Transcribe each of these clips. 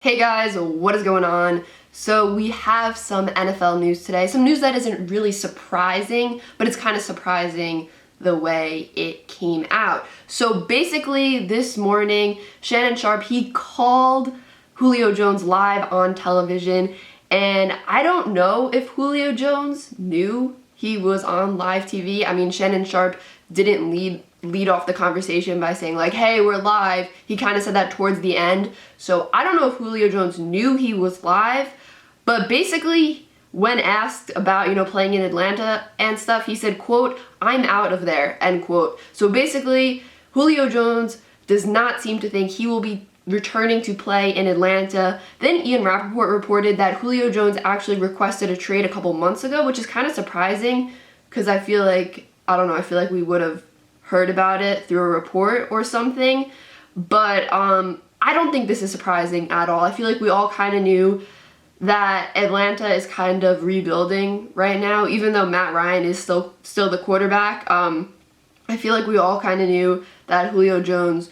Hey guys, what is going on? So we have some NFL news today. Some news that isn't really surprising, but it's kind of surprising the way it came out. So basically this morning, Shannon Sharpe, he called Julio Jones live on television, and I don't know if Julio Jones knew he was on live TV. I mean, Shannon Sharpe didn't lead off the conversation by saying like, hey, we're live. He kind of said that towards the end. So I don't know if Julio Jones knew he was live, but basically when asked about, playing in Atlanta and stuff, he said, quote, "I'm out of there," end quote. So basically, Julio Jones does not seem to think he will be returning to play in Atlanta. Then Ian Rappaport reported that Julio Jones actually requested a trade a couple months ago, which is kind of surprising because I feel like we would have heard about it through a report or something. But I don't think this is surprising at all. I feel like we all kind of knew that Atlanta is kind of rebuilding right now, even though Matt Ryan is still the quarterback. I feel like we all kind of knew that Julio Jones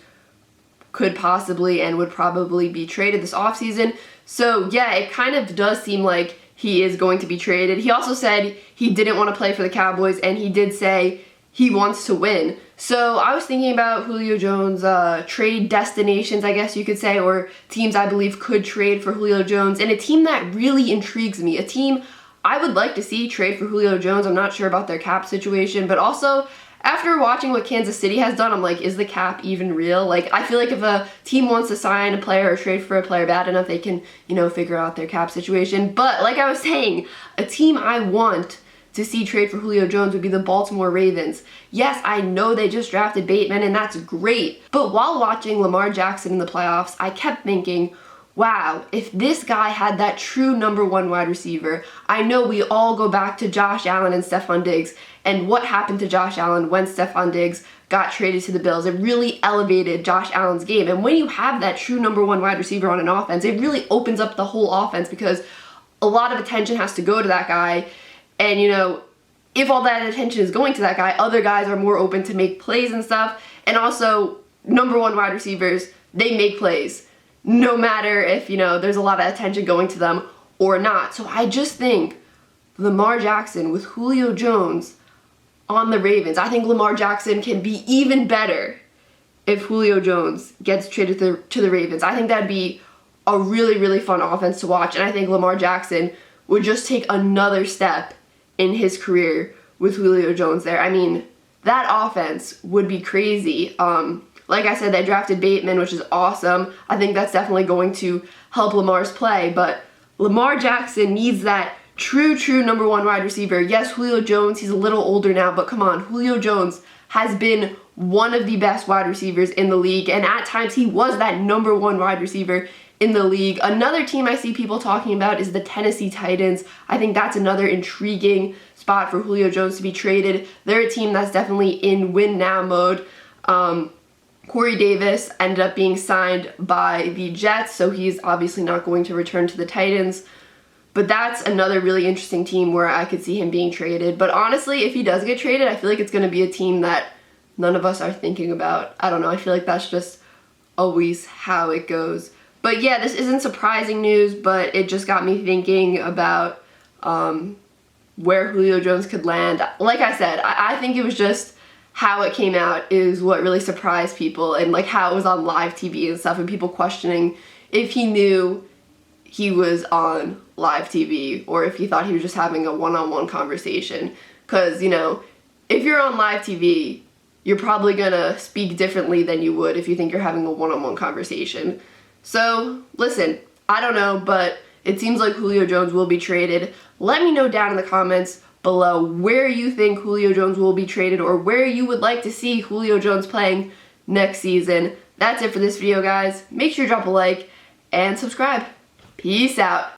could possibly and would probably be traded this offseason. So yeah, it kind of does seem like he is going to be traded. He also said he didn't want to play for the Cowboys, and he did say he wants to win. So I was thinking about Julio Jones' trade destinations, I guess you could say, or teams I believe could trade for Julio Jones, and a team that really intrigues me, a team I would like to see trade for Julio Jones. I'm not sure about their cap situation, but also after watching what Kansas City has done, I'm like, is the cap even real? Like, I feel like if a team wants to sign a player or trade for a player bad enough, they can, figure out their cap situation. But like I was saying, a team I want to see trade for Julio Jones would be the Baltimore Ravens. Yes, I know they just drafted Bateman, and that's great. But while watching Lamar Jackson in the playoffs, I kept thinking, wow, if this guy had that true number one wide receiver. I know we all go back to Josh Allen and Stephon Diggs, and what happened to Josh Allen when Stephon Diggs got traded to the Bills. It really elevated Josh Allen's game. And when you have that true number one wide receiver on an offense, it really opens up the whole offense because a lot of attention has to go to that guy. And, if all that attention is going to that guy, other guys are more open to make plays and stuff. And also, number one wide receivers, they make plays no matter if, there's a lot of attention going to them or not. So I just think Lamar Jackson with Julio Jones on the Ravens, I think Lamar Jackson can be even better if Julio Jones gets traded to the Ravens. I think that'd be a really, really fun offense to watch. And I think Lamar Jackson would just take another step in his career with Julio Jones there. I mean, that offense would be crazy. Like I said, they drafted Bateman, which is awesome. I think that's definitely going to help Lamar's play, but Lamar Jackson needs that true number one wide receiver. Yes, Julio Jones, he's a little older now, but come on, Julio Jones has been one of the best wide receivers in the league, and at times he was that number one wide receiver in the league. Another team I see people talking about is the Tennessee Titans. I think that's another intriguing spot for Julio Jones to be traded. They're a team that's definitely in win now mode. Corey Davis ended up being signed by the Jets, so he's obviously not going to return to the Titans. But that's another really interesting team where I could see him being traded. But honestly, if he does get traded, I feel like it's going to be a team that none of us are thinking about. I don't know. I feel like that's just always how it goes. But yeah, this isn't surprising news, but it just got me thinking about where Julio Jones could land. Like I said, I think it was just how it came out is what really surprised people, and like how it was on live TV and stuff, and people questioning if he knew he was on live TV or if he thought he was just having a one-on-one conversation. Because, if you're on live TV, you're probably gonna speak differently than you would if you think you're having a one-on-one conversation. So, listen, I don't know, but it seems like Julio Jones will be traded. Let me know down in the comments below where you think Julio Jones will be traded or where you would like to see Julio Jones playing next season. That's it for this video, guys. Make sure to drop a like and subscribe. Peace out.